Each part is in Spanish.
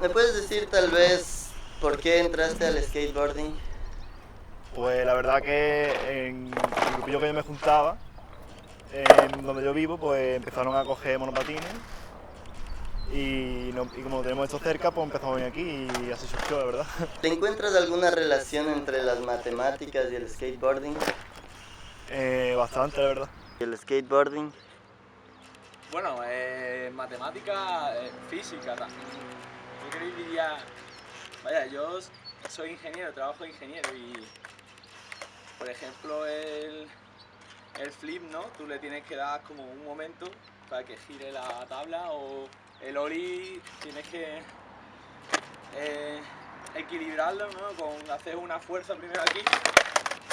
¿Me puedes decir tal vez por qué entraste al skateboarding? Pues la verdad que en el grupillo que yo me juntaba, en donde yo vivo, pues empezaron a coger monopatines y como lo tenemos esto cerca, pues empezamos a venir aquí y así surgió, la verdad. ¿Te encuentras alguna relación entre las matemáticas y el skateboarding? Bastante, la verdad. ¿Y el skateboarding? Bueno, matemática, física también. Yo creo que diría, vaya, yo soy ingeniero, trabajo de ingeniero y, por ejemplo, el flip, ¿no? Tú le tienes que dar como un momento para que gire la tabla o el ollie tienes que equilibrarlo, ¿no? Con hacer una fuerza primero aquí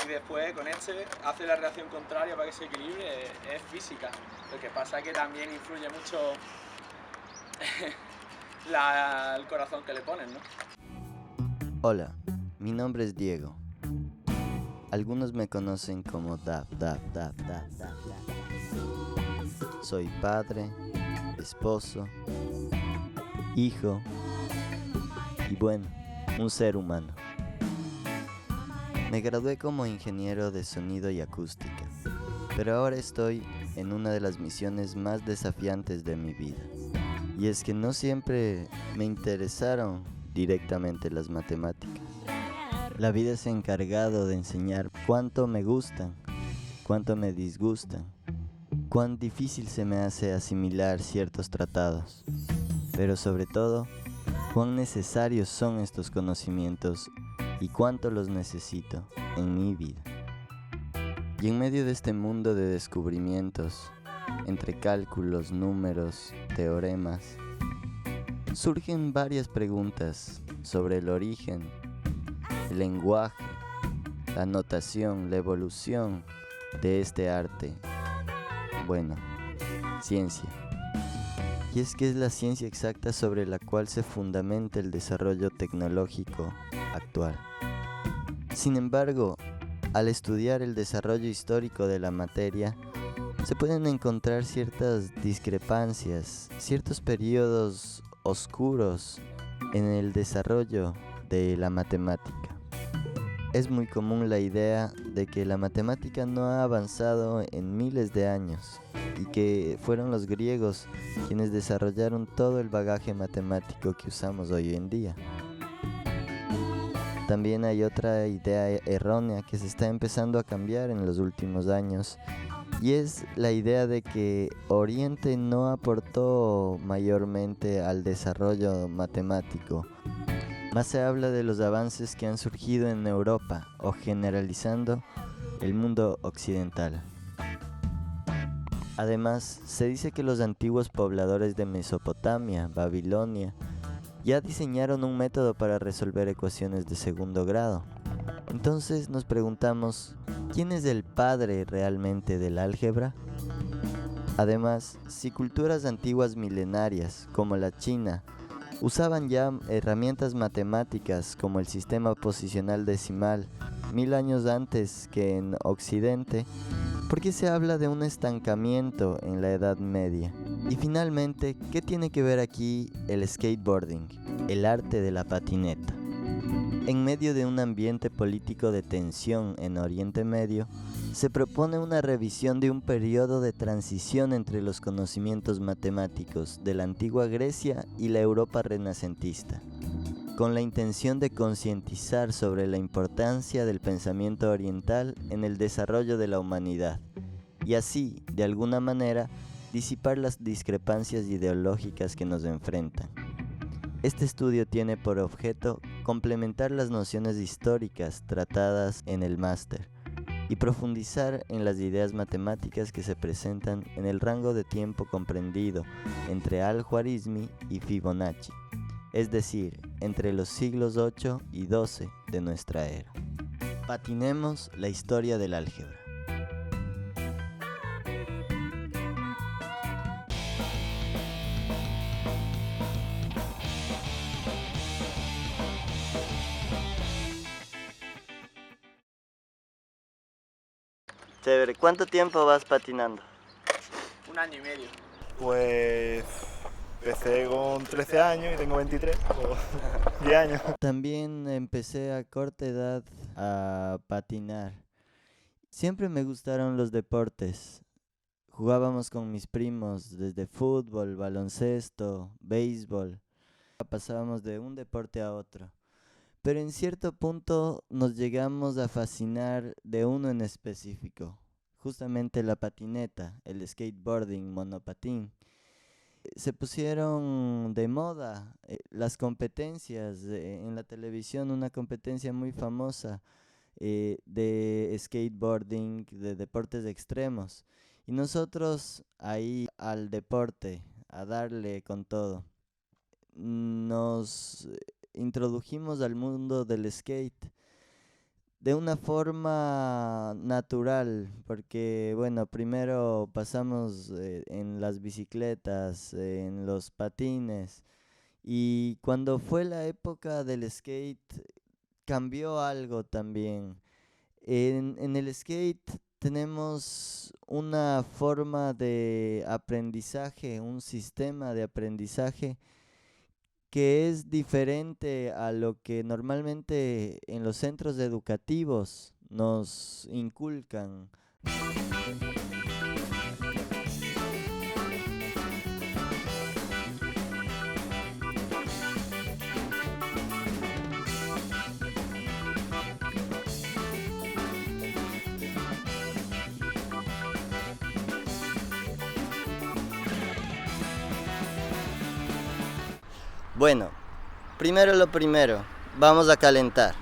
y después con este hace la reacción contraria para que se equilibre, es física. Lo que pasa es que también influye mucho el corazón que le ponen, ¿no? Hola, mi nombre es Diego. Algunos me conocen como Dab. Soy padre, esposo, hijo y bueno, un ser humano. Me gradué como ingeniero de sonido y acústica, pero ahora estoy en una de las misiones más desafiantes de mi vida. Y es que no siempre me interesaron directamente las matemáticas. La vida se ha encargado de enseñar cuánto me gustan, cuánto me disgustan, cuán difícil se me hace asimilar ciertos tratados, pero sobre todo, cuán necesarios son estos conocimientos y cuánto los necesito en mi vida. Y en medio de este mundo de descubrimientos, entre cálculos, números, teoremas, surgen varias preguntas sobre el origen, el lenguaje, la notación, la evolución de este arte. Bueno, ciencia. Y es que es la ciencia exacta sobre la cual se fundamenta el desarrollo tecnológico actual. Sin embargo, al estudiar el desarrollo histórico de la materia, se pueden encontrar ciertas discrepancias, ciertos periodos oscuros en el desarrollo de la matemática. Es muy común la idea de que la matemática no ha avanzado en miles de años y que fueron los griegos quienes desarrollaron todo el bagaje matemático que usamos hoy en día. También hay otra idea errónea que se está empezando a cambiar en los últimos años y es la idea de que Oriente no aportó mayormente al desarrollo matemático. Más se habla de los avances que han surgido en Europa o generalizando el mundo occidental. Además, se dice que los antiguos pobladores de Mesopotamia, Babilonia, ya diseñaron un método para resolver ecuaciones de segundo grado. Entonces nos preguntamos, ¿quién es el padre realmente del álgebra? Además, si culturas antiguas milenarias, como la China, usaban ya herramientas matemáticas como el sistema posicional decimal 1000 años antes que en Occidente, ¿por qué se habla de un estancamiento en la Edad Media? Y finalmente, ¿qué tiene que ver aquí el skateboarding, el arte de la patineta? En medio de un ambiente político de tensión en Oriente Medio, se propone una revisión de un periodo de transición entre los conocimientos matemáticos de la antigua Grecia y la Europa renacentista, con la intención de concientizar sobre la importancia del pensamiento oriental en el desarrollo de la humanidad, y así, de alguna manera, disipar las discrepancias ideológicas que nos enfrentan. Este estudio tiene por objeto complementar las nociones históricas tratadas en el máster y profundizar en las ideas matemáticas que se presentan en el rango de tiempo comprendido entre Al-Khwarizmi y Fibonacci, es decir, entre los siglos 8 y 12 de nuestra era. Patinemos la historia del álgebra. Chévere, ¿cuánto tiempo vas patinando? 1 año y medio. Pues Empecé con 13 años y tengo 23, o 10 años. También empecé a corta edad a patinar. Siempre me gustaron los deportes. Jugábamos con mis primos desde fútbol, baloncesto, béisbol. Pasábamos de un deporte a otro. Pero en cierto punto nos llegamos a fascinar de uno en específico. Justamente la patineta, el skateboarding, monopatín. Se pusieron de moda las competencias en la televisión, una competencia muy famosa de skateboarding, de deportes extremos. Y nosotros ahí al deporte, a darle con todo. Nos introdujimos al mundo del skate de una forma natural, porque bueno, primero pasamos en las bicicletas, en los patines, y cuando fue la época del skate cambió algo también. En el skate tenemos una forma de aprendizaje, un sistema de aprendizaje que es diferente a lo que normalmente en los centros educativos nos inculcan. Bueno, primero lo primero, vamos a calentar.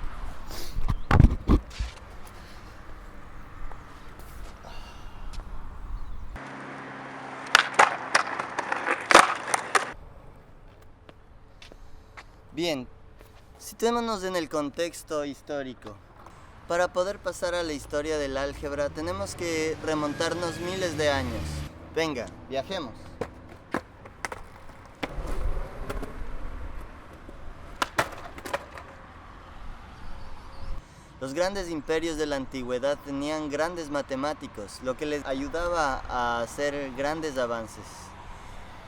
Bien, situémonos en el contexto histórico. Para poder pasar a la historia del álgebra tenemos que remontarnos miles de años. Venga, viajemos. Los grandes imperios de la antigüedad tenían grandes matemáticos, lo que les ayudaba a hacer grandes avances.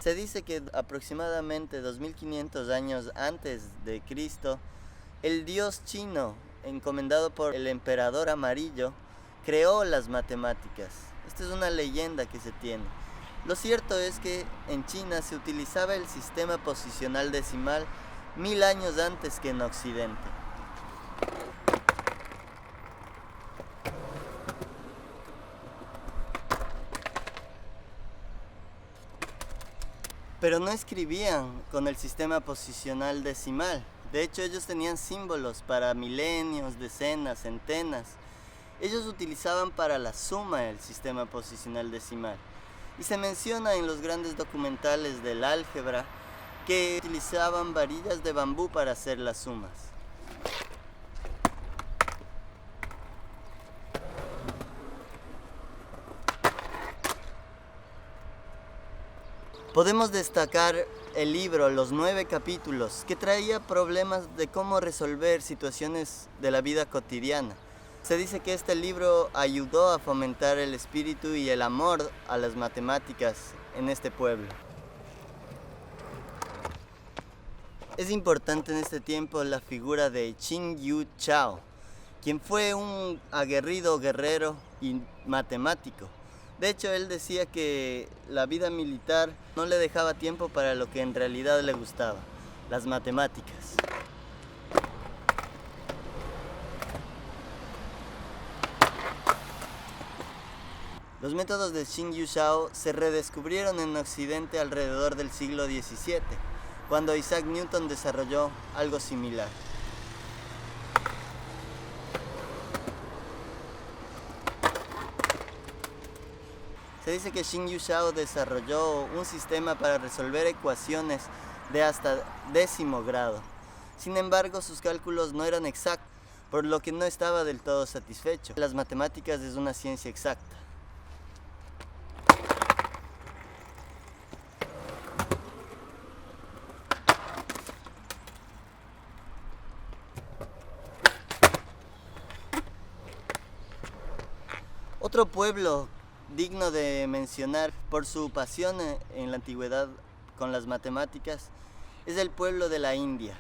Se dice que aproximadamente 2500 años antes de Cristo, el dios chino, encomendado por el emperador amarillo, creó las matemáticas. Esta es una leyenda que se tiene. Lo cierto es que en China se utilizaba el sistema posicional decimal 1000 años antes que en Occidente. Pero no escribían con el sistema posicional decimal. De hecho, ellos tenían símbolos para milenios, decenas, centenas. Ellos utilizaban para la suma el sistema posicional decimal. Y se menciona en los grandes documentales del álgebra que utilizaban varillas de bambú para hacer las sumas. Podemos destacar el libro, los 9 capítulos, que traía problemas de cómo resolver situaciones de la vida cotidiana. Se dice que este libro ayudó a fomentar el espíritu y el amor a las matemáticas en este pueblo. Es importante en este tiempo la figura de Qin Yu Chao, quien fue un aguerrido guerrero y matemático. De hecho, él decía que la vida militar no le dejaba tiempo para lo que en realidad le gustaba, las matemáticas. Los métodos de Qin Yu Shao se redescubrieron en Occidente alrededor del siglo XVII, cuando Isaac Newton desarrolló algo similar. Se dice que Qin Yu Shao desarrolló un sistema para resolver ecuaciones de hasta 10º grado. Sin embargo, sus cálculos no eran exactos, por lo que no estaba del todo satisfecho. Las matemáticas es una ciencia exacta. Otro pueblo digno de mencionar por su pasión en la antigüedad con las matemáticas es el pueblo de la India.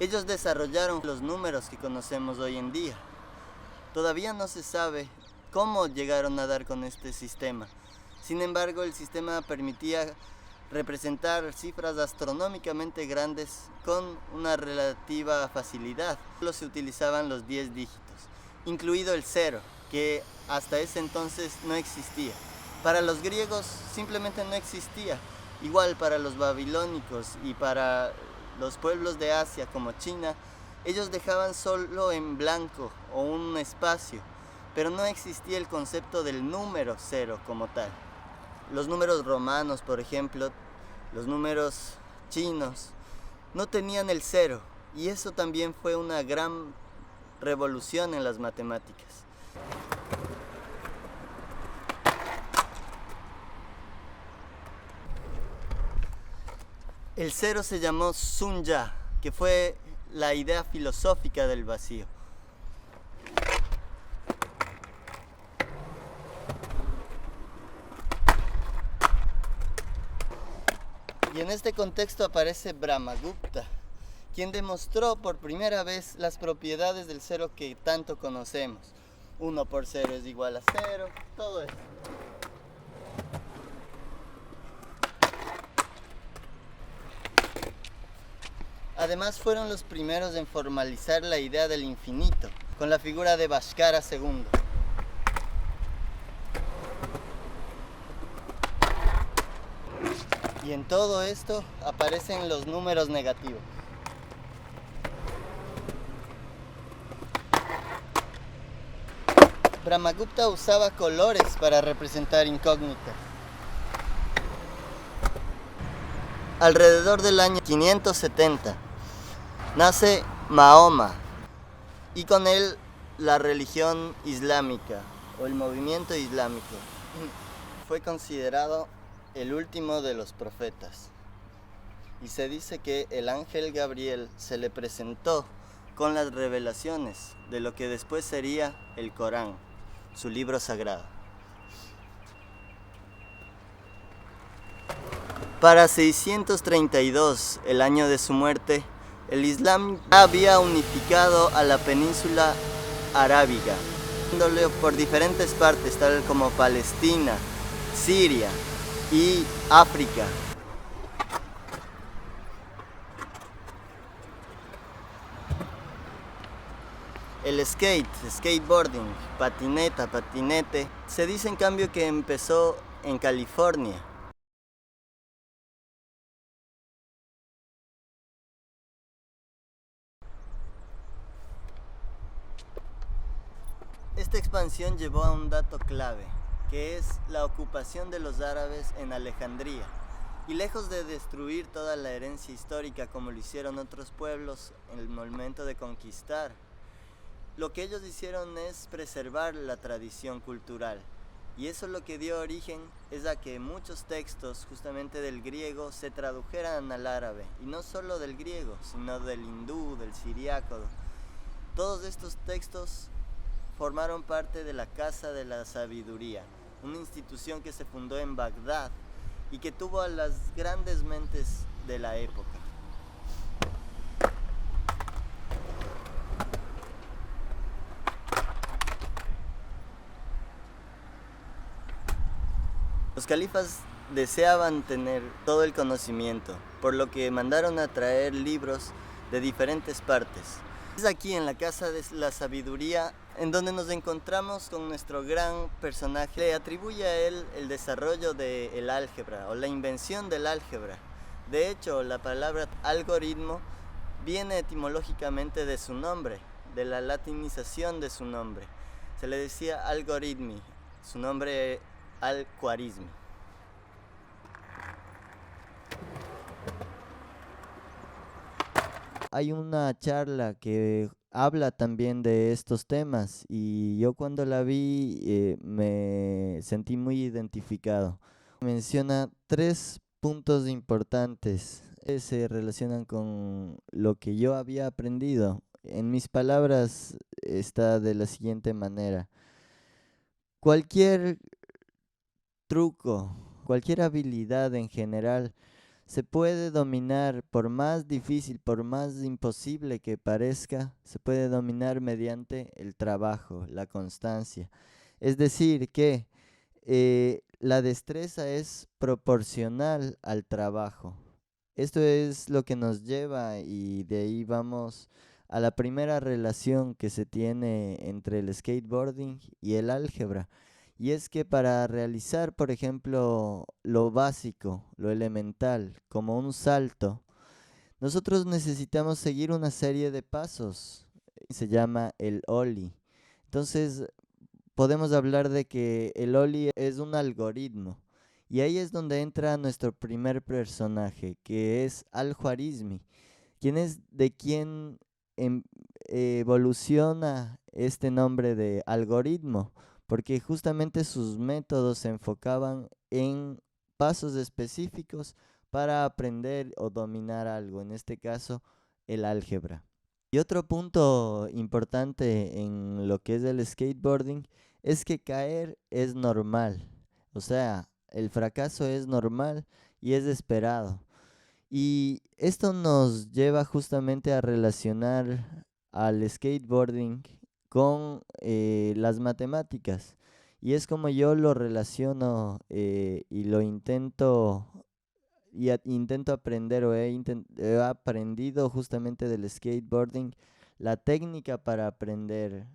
Ellos desarrollaron los números que conocemos hoy en día. Todavía no se sabe cómo llegaron a dar con este sistema. Sin embargo, el sistema permitía representar cifras astronómicamente grandes con una relativa facilidad. Solo se utilizaban los 10 dígitos, incluido el 0, que hasta ese entonces no existía. Para los griegos simplemente no existía. Igual para los babilónicos y para los pueblos de Asia como China, ellos dejaban solo en blanco o un espacio, pero no existía el concepto del número 0 como tal. Los números romanos, por ejemplo, los números chinos, no tenían el 0, y eso también fue una gran revolución en las matemáticas. El 0 se llamó Sunya, que fue la idea filosófica del vacío. Y en este contexto aparece Brahmagupta, quien demostró por primera vez las propiedades del 0 que tanto conocemos. 1 por 0 es igual a 0, todo esto. Además fueron los primeros en formalizar la idea del infinito, con la figura de Bhaskara II. Y en todo esto aparecen los números negativos. Brahmagupta usaba colores para representar incógnitas. Alrededor del año 570 nace Mahoma y con él la religión islámica o el movimiento islámico. Fue considerado el último de los profetas y se dice que el ángel Gabriel se le presentó con las revelaciones de lo que después sería el Corán, su libro sagrado. Para 632, el año de su muerte, el Islam había unificado a la península arábiga, por diferentes partes, tal como Palestina, Siria y África. El skateboarding, patinete, se dice en cambio que empezó en California. Esta expansión llevó a un dato clave, que es la ocupación de los árabes en Alejandría. Y lejos de destruir toda la herencia histórica como lo hicieron otros pueblos en el momento de conquistar, lo que ellos hicieron es preservar la tradición cultural. Y eso lo que dio origen es a que muchos textos justamente del griego se tradujeran al árabe. Y no solo del griego, sino del hindú, del siriaco. Todos estos textos formaron parte de la Casa de la Sabiduría, una institución que se fundó en Bagdad y que tuvo a las grandes mentes de la época. Los califas deseaban tener todo el conocimiento, por lo que mandaron a traer libros de diferentes partes. Es aquí en la Casa de la Sabiduría en donde nos encontramos con nuestro gran personaje. Le atribuye a él el desarrollo del álgebra o la invención del álgebra. De hecho, la palabra algoritmo viene etimológicamente de su nombre, de la latinización de su nombre. Se le decía algoritmi, su nombre al-Khwarizmi. Hay una charla que habla también de estos temas y yo cuando la vi me sentí muy identificado. Menciona 3 puntos importantes que se relacionan con lo que yo había aprendido. En mis palabras está de la siguiente manera: cualquier truco, cualquier habilidad en general se puede dominar, por más difícil, por más imposible que parezca, se puede dominar mediante el trabajo, la constancia. Es decir, que la destreza es proporcional al trabajo. Esto es lo que nos lleva y de ahí vamos a la primera relación que se tiene entre el skateboarding y el álgebra. Y es que para realizar, por ejemplo, lo básico, lo elemental, como un salto, nosotros necesitamos seguir una serie de pasos. Se llama el ollie. Entonces, podemos hablar de que el ollie es un algoritmo. Y ahí es donde entra nuestro primer personaje, que es Al-Khwarizmi, quien es de quien em- evoluciona este nombre de algoritmo, porque justamente sus métodos se enfocaban en pasos específicos para aprender o dominar algo, en este caso el álgebra. Y otro punto importante en lo que es el skateboarding es que caer es normal, o sea, el fracaso es normal y es esperado. Y esto nos lleva justamente a relacionar al skateboarding con las matemáticas. Y es como yo lo relaciono y lo intento intento aprender o he aprendido justamente del skateboarding la técnica para aprender.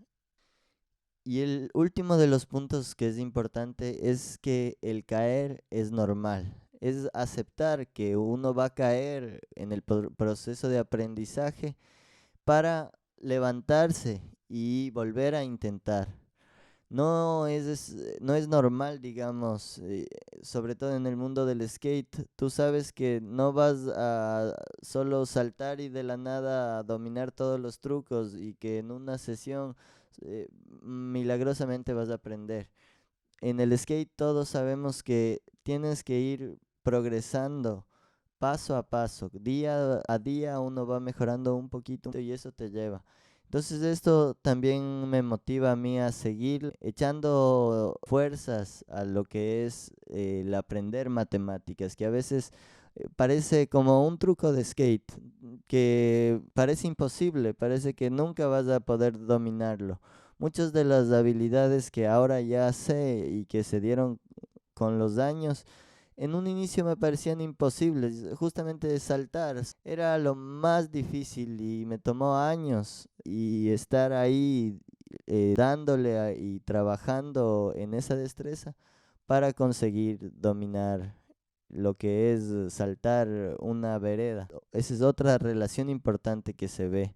Y el último de los puntos que es importante es que el caer es normal. Es aceptar que uno va a caer en el proceso de aprendizaje para levantarse y volver a intentar. No es normal, digamos, sobre todo en el mundo del skate. Tú sabes que no vas a solo saltar y de la nada a dominar todos los trucos y que en una sesión milagrosamente vas a aprender. En el skate todos sabemos que tienes que ir progresando paso a paso, día a día uno va mejorando un poquito y eso te lleva. Entonces esto también me motiva a mí a seguir echando fuerzas a lo que es el aprender matemáticas, que a veces parece como un truco de skate, que parece imposible, parece que nunca vas a poder dominarlo. Muchas de las habilidades que ahora ya sé y que se dieron con los años, en un inicio me parecían imposibles. Justamente saltar era lo más difícil y me tomó años y estar ahí y trabajando en esa destreza para conseguir dominar lo que es saltar una vereda. Esa es otra relación importante que se ve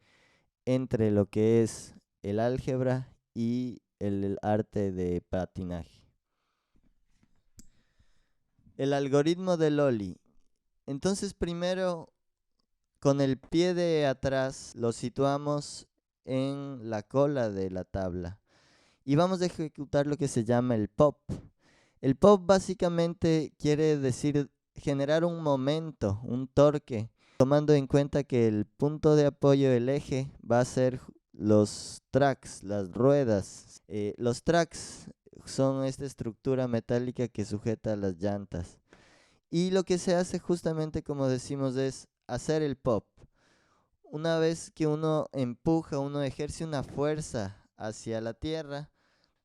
entre lo que es el álgebra y el arte de patinaje. El algoritmo de Lolly. Entonces primero con el pie de atrás lo situamos en la cola de la tabla y vamos a ejecutar lo que se llama el pop. El pop básicamente quiere decir generar un momento, un torque, tomando en cuenta que el punto de apoyo del eje va a ser los tracks, las ruedas. Los tracks son esta estructura metálica que sujeta las llantas. Y lo que se hace justamente, como decimos, es hacer el pop. Una vez que uno empuja, uno ejerce una fuerza hacia la tierra,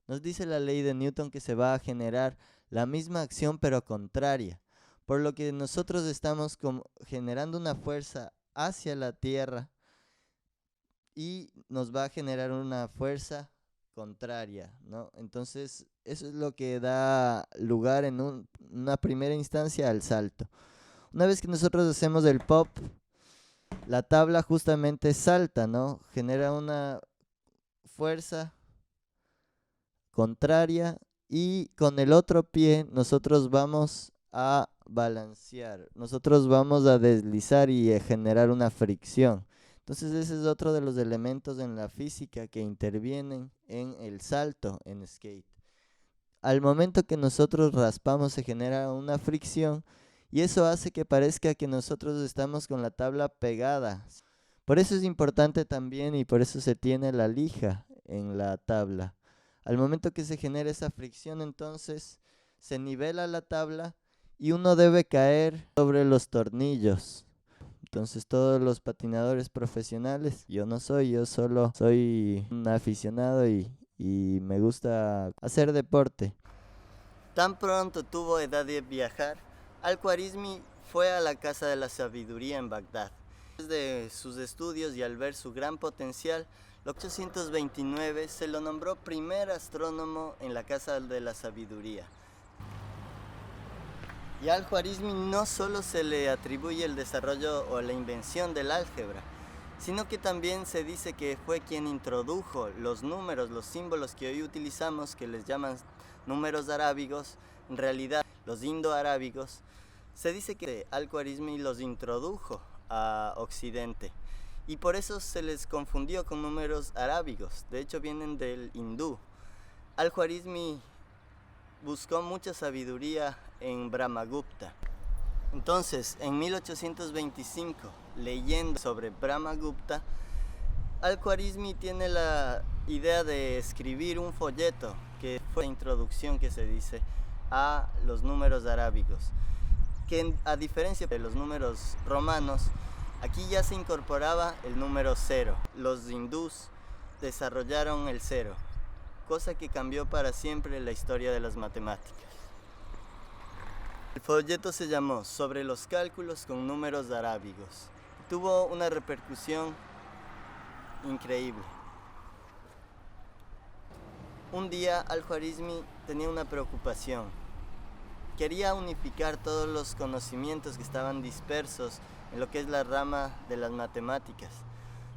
nos dice la ley de Newton que se va a generar la misma acción pero contraria. Por lo que nosotros estamos generando una fuerza hacia la tierra y nos va a generar una fuerza contraria, ¿no? Entonces, eso es lo que da lugar en una primera instancia al salto. Una vez que nosotros hacemos el pop, la tabla justamente salta, ¿no? Genera una fuerza contraria y con el otro pie nosotros vamos a balancear, nosotros vamos a deslizar y a generar una fricción. Entonces ese es otro de los elementos en la física que intervienen en el salto en skate. Al momento que nosotros raspamos se genera una fricción y eso hace que parezca que nosotros estamos con la tabla pegada. Por eso es importante también y por eso se tiene la lija en la tabla. Al momento que se genera esa fricción, entonces se nivela la tabla y uno debe caer sobre los tornillos. Entonces todos los patinadores profesionales, yo no soy, yo solo soy un aficionado y me gusta hacer deporte. Tan pronto tuvo edad de viajar, Al-Khwarizmi fue a la Casa de la Sabiduría en Bagdad. Desde sus estudios y al ver su gran potencial, en 1829 se lo nombró primer astrónomo en la Casa de la Sabiduría. Y a Al-Khwarizmi no solo se le atribuye el desarrollo o la invención del álgebra, sino que también se dice que fue quien introdujo los números, los símbolos que hoy utilizamos, que les llaman números arábigos, en realidad los indoarábigos. Se dice que Al-Khwarizmi los introdujo a Occidente y por eso se les confundió con números arábigos, de hecho vienen del hindú. Al-Khwarizmi buscó mucha sabiduría en Brahmagupta. Entonces, en 1825, leyendo sobre Brahmagupta, Al-Khwarizmi tiene la idea de escribir un folleto, que fue la introducción que se dice a los números arábigos, que a diferencia de los números romanos, aquí ya se incorporaba el número 0. Los hindús desarrollaron el 0, cosa que cambió para siempre la historia de las matemáticas. El folleto se llamó Sobre los cálculos con números arábigos. Tuvo una repercusión increíble. Un día Al-Khwarizmi tenía una preocupación. Quería unificar todos los conocimientos que estaban dispersos en lo que es la rama de las matemáticas.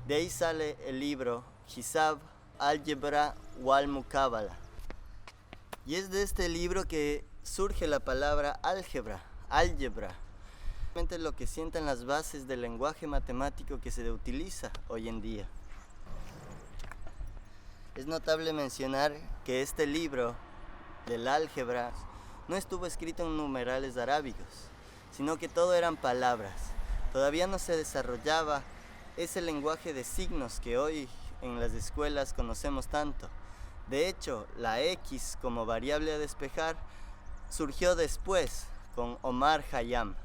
De ahí sale el libro Hisab, Álgebra wal Muqabala. Y es de este libro que surge la palabra álgebra. Realmente lo que sientan las bases del lenguaje matemático que se utiliza hoy en día. Es notable mencionar que este libro del álgebra no estuvo escrito en numerales arábigos, sino que todo eran palabras. Todavía no se desarrollaba ese lenguaje de signos que hoy en las escuelas conocemos tanto. De hecho, la X como variable a despejar surgió después con Omar Khayyam.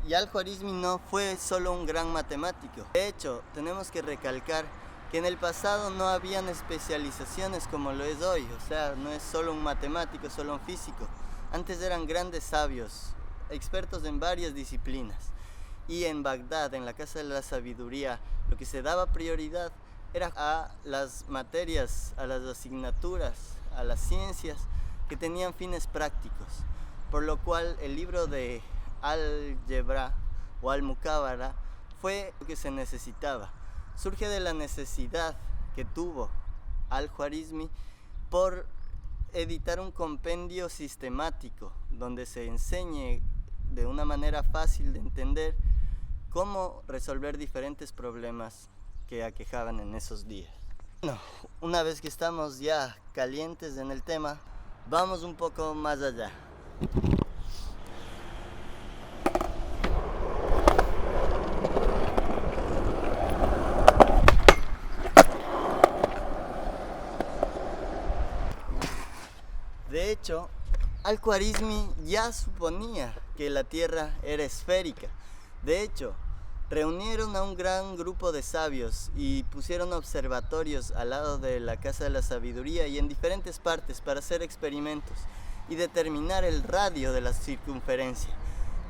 Y Al-Khwarizmi no fue solo un gran matemático. De hecho, tenemos que recalcar que en el pasado no habían especializaciones como lo es hoy. O sea, no es solo un matemático, solo un físico. Antes eran grandes sabios, expertos en varias disciplinas. Y en Bagdad, en la Casa de la Sabiduría, lo que se daba prioridad era a las materias, a las asignaturas, a las ciencias que tenían fines prácticos. Por lo cual el libro de Álgebra o Al-Muqabala fue lo que se necesitaba. Surge de la necesidad que tuvo Al-Khwarizmi por editar un compendio sistemático donde se enseñe de una manera fácil de entender cómo resolver diferentes problemas que aquejaban en esos días. Bueno, una vez que estamos ya calientes en el tema, vamos un poco más allá. De hecho, Al-Khwarizmi ya suponía que la Tierra era esférica. De hecho, reunieron a un gran grupo de sabios y pusieron observatorios al lado de la Casa de la Sabiduría y en diferentes partes para hacer experimentos y determinar el radio de la circunferencia,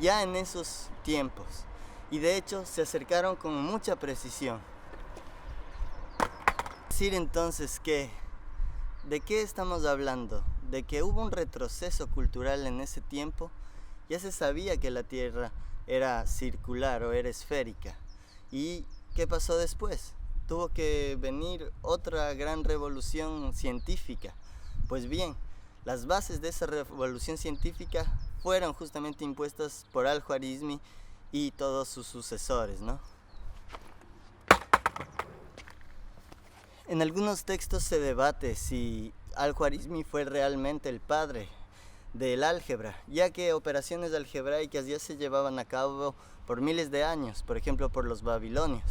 ya en esos tiempos. Y de hecho, se acercaron con mucha precisión. Decir entonces que, ¿de qué estamos hablando? De que hubo un retroceso cultural en ese tiempo. Ya se sabía que la Tierra era circular o era esférica. ¿Y qué pasó después? Tuvo que venir otra gran revolución científica. Pues bien, las bases de esa revolución científica fueron justamente impuestas por Al-Khwarizmi y todos sus sucesores, ¿no? En algunos textos se debate si Al-Khwarizmi fue realmente el padre del álgebra, ya que operaciones algebraicas ya se llevaban a cabo por miles de años, por ejemplo por los babilonios.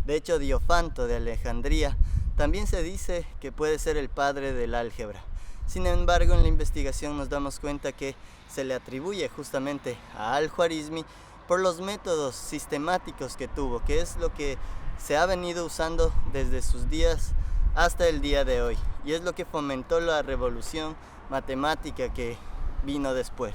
De hecho, Diofanto de Alejandría también se dice que puede ser el padre del álgebra. Sin embargo, en la investigación nos damos cuenta que se le atribuye justamente a Al-Khwarizmi por los métodos sistemáticos que tuvo, que es lo que se ha venido usando desde sus días hasta el día de hoy, y es lo que fomentó la revolución matemática que vino después.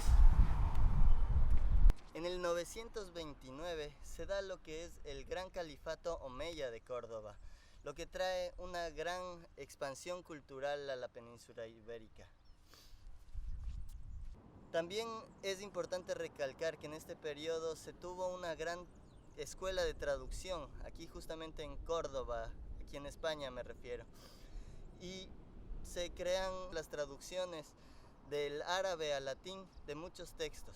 En el 929 se da lo que es el Gran Califato Omeya de Córdoba, lo que trae una gran expansión cultural a la península ibérica. También es importante recalcar que en este periodo se tuvo una gran escuela de traducción, aquí justamente en Córdoba, aquí en España me refiero, y se crean las traducciones del árabe al latín de muchos textos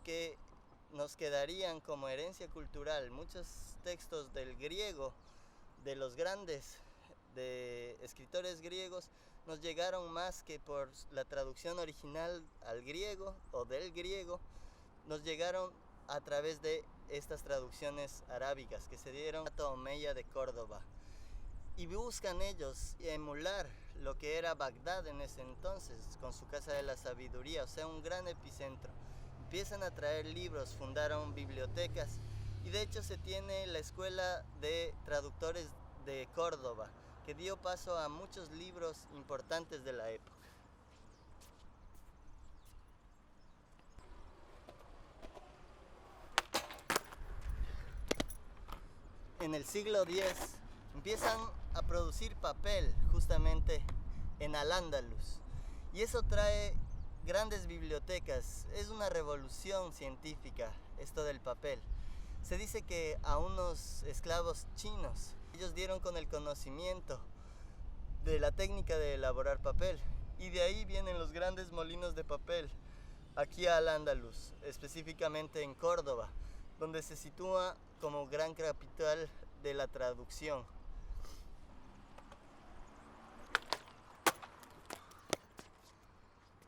que nos quedarían como herencia cultural, muchos textos del griego, de los grandes escritores griegos, nos llegaron más que por la traducción original al griego o del griego, nos llegaron a través de estas traducciones arábicas que se dieron a Omeya de Córdoba, y buscan ellos emular lo que era Bagdad en ese entonces, con su Casa de la Sabiduría, o sea, un gran epicentro. Empiezan a traer libros, fundaron bibliotecas, y de hecho se tiene la Escuela de Traductores de Córdoba, que dio paso a muchos libros importantes de la época. En el siglo X empiezan a producir papel justamente en Al-Ándalus, y eso trae grandes bibliotecas. Es una revolución científica esto del papel. Se dice que a unos esclavos chinos, ellos dieron con el conocimiento de la técnica de elaborar papel, y de ahí vienen los grandes molinos de papel aquí a Al-Ándalus, específicamente en Córdoba, donde se sitúa como gran capital de la traducción.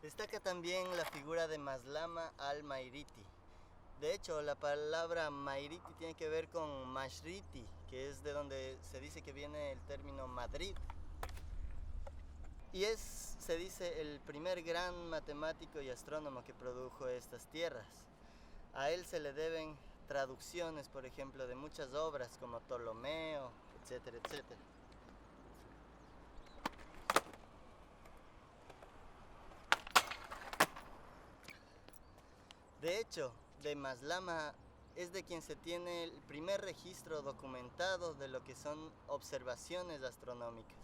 Destaca también la figura de Maslama al-Mairiti. De hecho, la palabra Mairiti tiene que ver con Mashriti, que es de donde se dice que viene el término Madrid. Y se dice, el primer gran matemático y astrónomo que produjo estas tierras. A él se le deben traducciones, por ejemplo, de muchas obras como Ptolomeo, etcétera, etcétera. De hecho, de Maslama es de quien se tiene el primer registro documentado de lo que son observaciones astronómicas.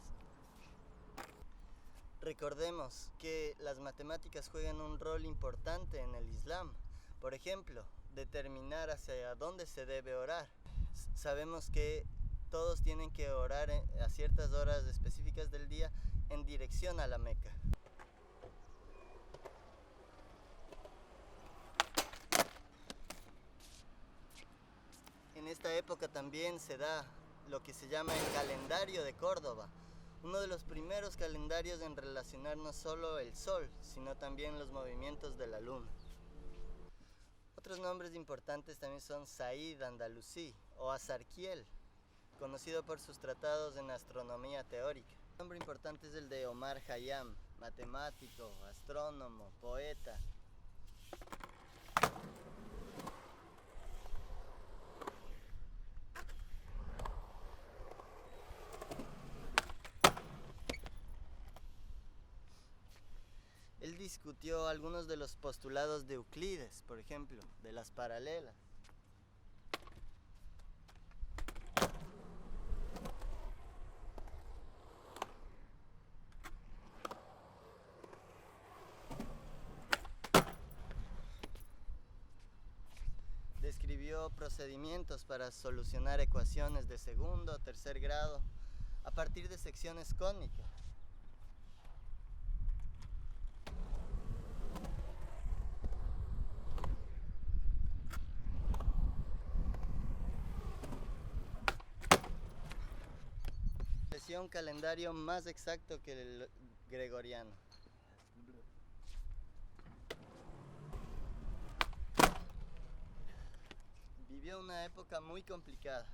Recordemos que las matemáticas juegan un rol importante en el Islam. Por ejemplo, determinar hacia dónde se debe orar. Sabemos que todos tienen que orar a ciertas horas específicas del día en dirección a la Meca. En esta época también se da lo que se llama el calendario de Córdoba, uno de los primeros calendarios en relacionar no solo el sol, sino también los movimientos de la luna. Otros nombres importantes también son Said Andalusí o Azarquiel, conocido por sus tratados en astronomía teórica. Un nombre importante es el de Omar Khayyam, matemático, astrónomo, poeta. Él discutió algunos de los postulados de Euclides, por ejemplo, de las paralelas. Describió procedimientos para solucionar ecuaciones de segundo o tercer grado a partir de secciones cónicas. Estableció un calendario más exacto que el gregoriano. Vivió una época muy complicada.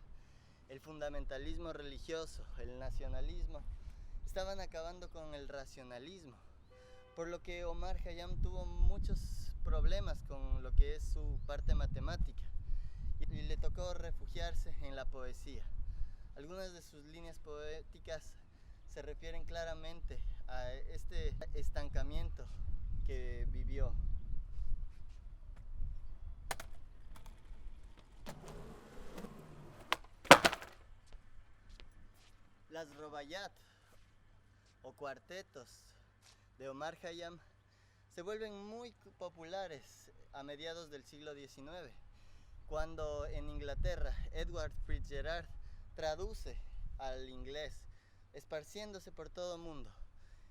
el fundamentalismo religioso, el nacionalismo, estaban acabando con el racionalismo, por lo que Omar Khayyam tuvo muchos problemas con lo que es su parte matemática y le tocó refugiarse en la poesía. Algunas de sus líneas poéticas se refieren claramente a este estancamiento que vivió. Las Robayat o cuartetos de Omar Khayyam se vuelven muy populares a mediados del siglo XIX, cuando en Inglaterra Edward Fitzgerald traduce al inglés, esparciéndose por todo el mundo.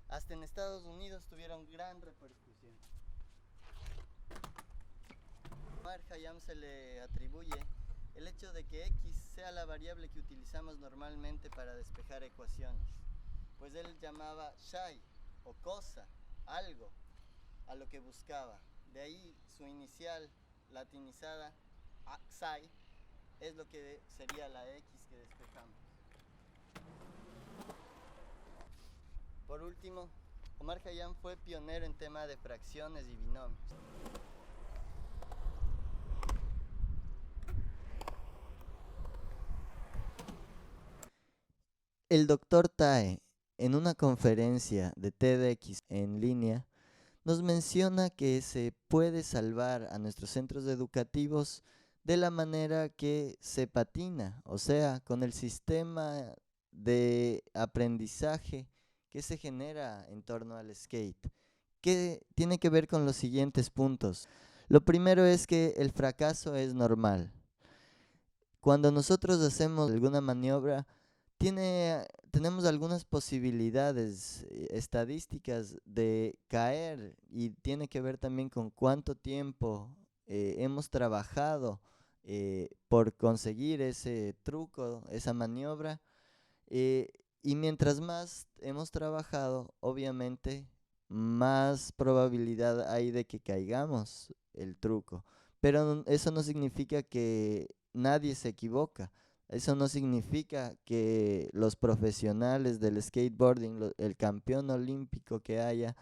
Hasta en Estados Unidos tuvieron gran repercusión. A Omar Khayyam se le atribuye el hecho de que x sea la variable que utilizamos normalmente para despejar ecuaciones, pues él llamaba shay o cosa, algo, a lo que buscaba. De ahí su inicial latinizada, xai, es lo que sería la x que despejamos. Por último, Omar Khayyam fue pionero en tema de fracciones y binomios. El doctor Tae, en una conferencia de TEDx en línea, nos menciona que se puede salvar a nuestros centros educativos de la manera que se patina, o sea, con el sistema de aprendizaje que se genera en torno al skate, que tiene que ver con los siguientes puntos. Lo primero es que el fracaso es normal. Cuando nosotros hacemos alguna maniobra, tenemos algunas posibilidades estadísticas de caer, y tiene que ver también con cuánto tiempo hemos trabajado por conseguir ese truco, esa maniobra. Y mientras más hemos trabajado, obviamente, más probabilidad hay de que caigamos el truco. Pero eso no significa que nadie se equivoca. Eso no significa que los profesionales del skateboarding, el campeón olímpico que haya,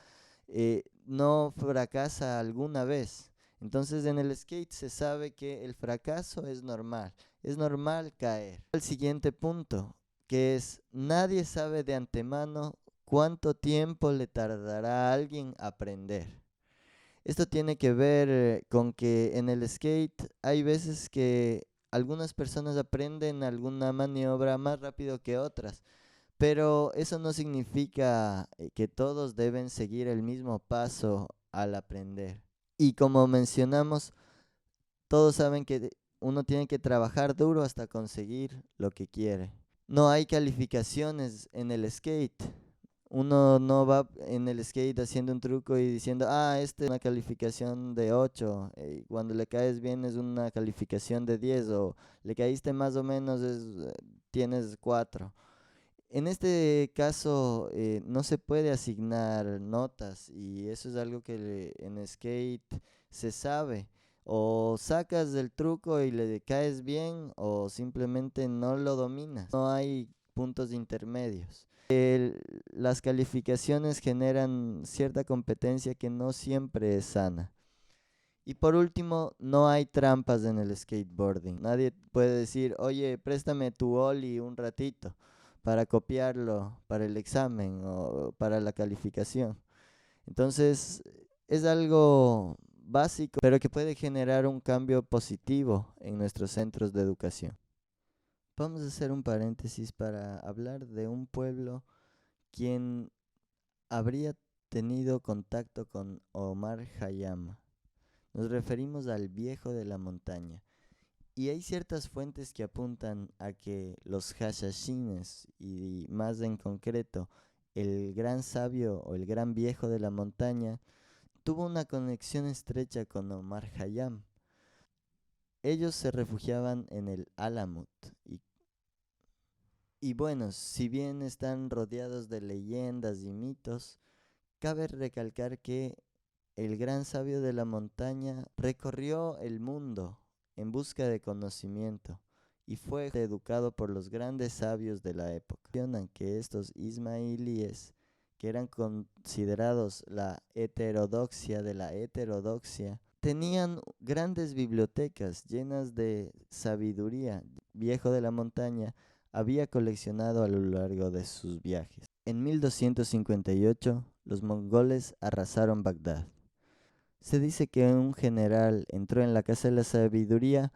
no fracasa alguna vez. Entonces en el skate se sabe que el fracaso es normal caer. El siguiente punto, que es: nadie sabe de antemano cuánto tiempo le tardará a alguien aprender. Esto tiene que ver con que en el skate hay veces que algunas personas aprenden alguna maniobra más rápido que otras, pero eso no significa que todos deben seguir el mismo paso al aprender. Y como mencionamos, todos saben que uno tiene que trabajar duro hasta conseguir lo que quiere. No hay calificaciones en el skate. Uno no va en el skate haciendo un truco y diciendo, este es una calificación de 8, y cuando le caes bien es una calificación de 10, o le caíste más o menos, tienes 4. En este caso no se puede asignar notas, y eso es algo que en skate se sabe. O sacas del truco y le caes bien, o simplemente no lo dominas. No hay puntos intermedios. Las calificaciones generan cierta competencia que no siempre es sana. Y por último, no hay trampas en el skateboarding. Nadie puede decir, oye, préstame tu ollie un ratito para copiarlo para el examen o para la calificación. Entonces, es algo básico, pero que puede generar un cambio positivo en nuestros centros de educación. Vamos a hacer un paréntesis para hablar de un pueblo quien habría tenido contacto con Omar Khayyam. Nos referimos al Viejo de la Montaña. Y hay ciertas fuentes que apuntan a que los hashashines, y más en concreto el gran sabio o el gran viejo de la montaña, tuvo una conexión estrecha con Omar Khayyam. Ellos se refugiaban en el Alamut. Y bueno, si bien están rodeados de leyendas y mitos, cabe recalcar que el gran sabio de la montaña recorrió el mundo en busca de conocimiento, y fue educado por los grandes sabios de la época. Mencionan que estos ismailíes, que eran considerados la heterodoxia de la heterodoxia, tenían grandes bibliotecas llenas de sabiduría. Viejo de la Montaña había coleccionado a lo largo de sus viajes. En 1258, los mongoles arrasaron Bagdad. Se dice que un general entró en la Casa de la Sabiduría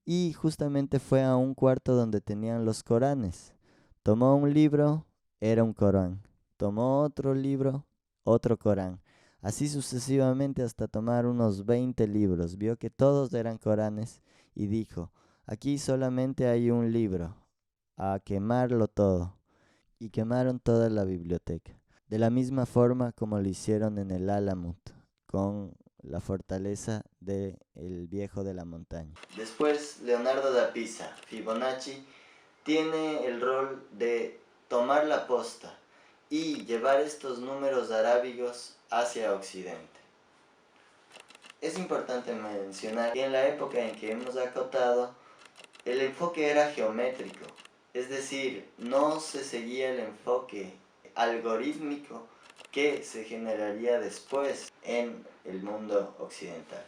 y justamente fue a un cuarto donde tenían los Coranes. Tomó un libro, era un Corán. Tomó otro libro, otro Corán. Así sucesivamente hasta tomar unos 20 libros. Vio que todos eran Coranes y dijo, aquí solamente hay un libro, a quemarlo todo. Y quemaron toda la biblioteca. De la misma forma como lo hicieron en el Alamut, con la fortaleza del Viejo de la Montaña. Después, Leonardo da Pisa, Fibonacci, tiene el rol de tomar la posta y llevar estos números arábigos hacia Occidente. Es importante mencionar que en la época en que hemos acotado, el enfoque era geométrico, es decir, no se seguía el enfoque algorítmico que se generaría después en el mundo occidental.